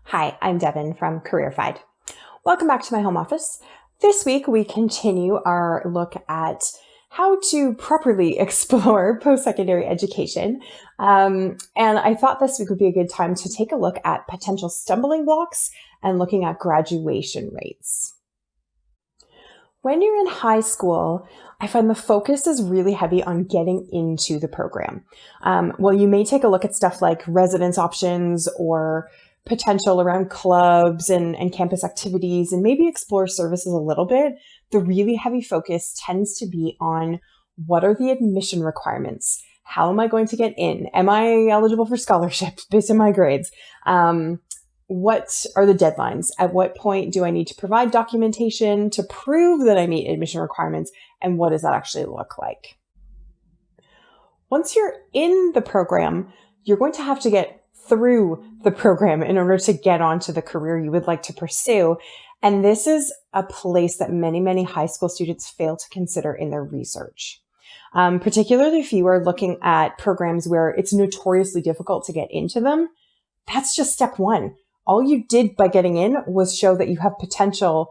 Hi, I'm Devin from CareerFind. Welcome back to my home office. This week, we continue our look at how to properly explore post-secondary education. And I thought this week would be a good time to take a look at potential stumbling blocks and looking at graduation rates. When you're in high school, I find the focus is really heavy on getting into the program. Well, you may take a look at stuff like residence options or potential around clubs and campus activities and maybe explore services a little bit. The really heavy focus tends to be on what are the admission requirements? How am I going to get in? Am I eligible for scholarships based on my grades? What are the deadlines? At what point do I need to provide documentation to prove that I meet admission requirements? And what does that actually look like? Once you're in the program, you're going to have to get through the program in order to get onto the career you would like to pursue. And this is a place that many high school students fail to consider in their research. Particularly if you are looking at programs where it's notoriously difficult to get into them, that's just step one. All you did by getting in was show that you have potential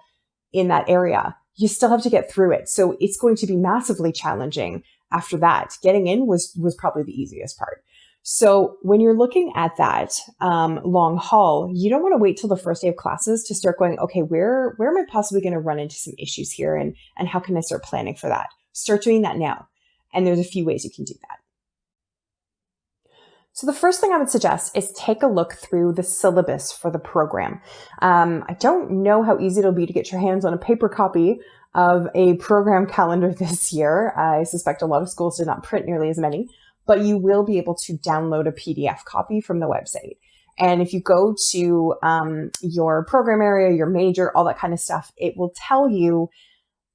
in that area. You still have to get through it. So it's going to be massively challenging after that. Getting in was probably the easiest part. So when you're looking at that long haul, you don't want to wait till the first day of classes to start going, okay, where am I possibly going to run into some issues here? And how can I start planning for that? Start doing that now. And there's a few ways you can do that. So the first thing I would suggest is take a look through the syllabus for the program. I don't know how easy it'll be to get your hands on a paper copy of a program calendar this year. I suspect a lot of schools did not print nearly as many, but you will be able to download a PDF copy from the website. And if you go to your program area, your major, all that kind of stuff, it will tell you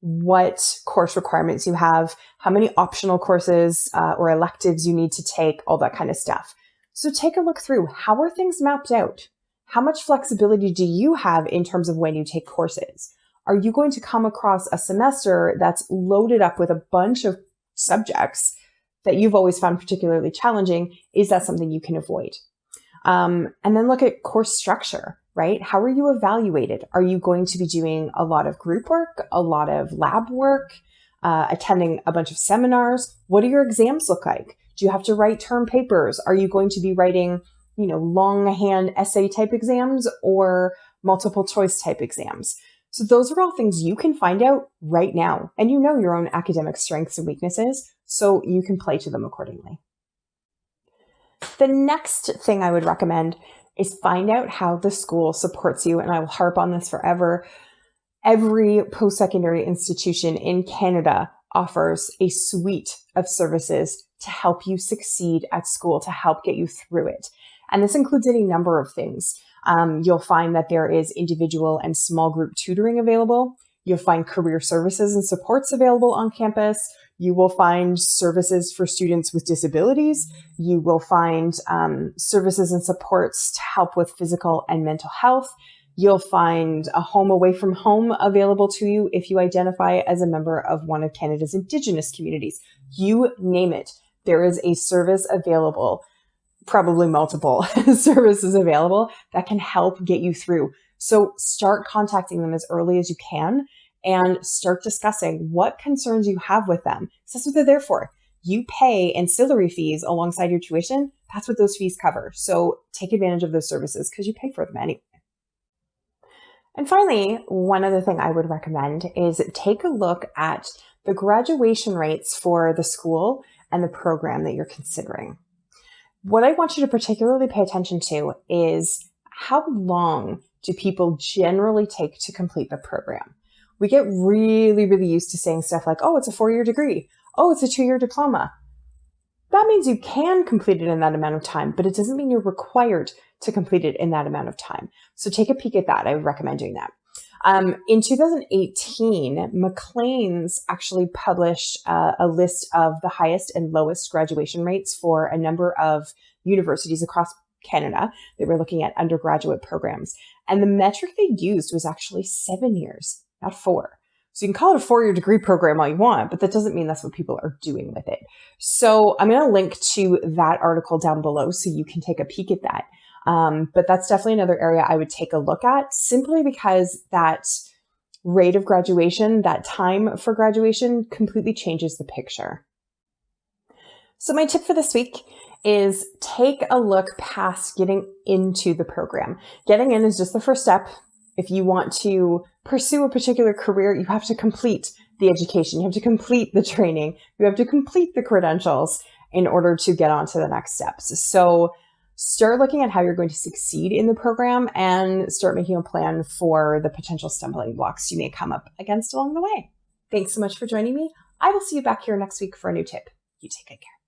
what course requirements you have, how many optional courses or electives you need to take, all that kind of stuff. So take a look through. How are things mapped out? How much flexibility do you have in terms of when you take courses? Are you going to come across a semester that's loaded up with a bunch of subjects that you've always found particularly challenging? Is that something you can avoid? And then look at course structure, right? How are you evaluated? Are you going to be doing a lot of group work, a lot of lab work, attending a bunch of seminars? What do your exams look like? Do you have to write term papers? Are you going to be writing, longhand essay type exams or multiple choice type exams? So those are all things you can find out right now. And you know your own academic strengths and weaknesses, so you can play to them accordingly. The next thing I would recommend is find out how the school supports you. And I will harp on this forever. Every post-secondary institution in Canada offers a suite of services to help you succeed at school, to help get you through it. And this includes any number of things. You'll find that there is individual and small group tutoring available. You'll find career services and supports available on campus. You will find services for students with disabilities. You will find services and supports to help with physical and mental health. You'll find a home away from home available to you if you identify as a member of one of Canada's Indigenous communities. You name it. There is a service available, probably multiple services available that can help get you through. So start contacting them as early as you can and start discussing what concerns you have with them. So that's what they're there for. You pay ancillary fees alongside your tuition. That's what those fees cover. So take advantage of those services because you pay for them anyway. And finally, one other thing I would recommend is take a look at the graduation rates for the school and the program that you're considering. What I want you to particularly pay attention to is how long do people generally take to complete the program? We get really used to saying stuff like, oh, it's a 4-year degree. Oh, it's a 2-year diploma. That means you can complete it in that amount of time, but it doesn't mean you're required to complete it in that amount of time. So take a peek at that. I would recommend doing that. In 2018, Maclean's actually published a list of the highest and lowest graduation rates for a number of universities across Canada. They were looking at undergraduate programs. And the metric they used was actually 7 years, not 4. So you can call it a 4-year degree program all you want, but that doesn't mean that's what people are doing with it. So I'm going to link to that article down below so you can take a peek at that. But that's definitely another area I would take a look at, simply because that rate of graduation, that time for graduation, completely changes the picture. So my tip for this week is take a look past getting into the program. Getting in is just the first step. If you want to pursue a particular career, you have to complete the education. You have to complete the training. You have to complete the credentials in order to get on to the next steps. So start looking at how you're going to succeed in the program and start making a plan for the potential stumbling blocks you may come up against along the way. Thanks so much for joining me. I will see you back here next week for a new tip. You take good care.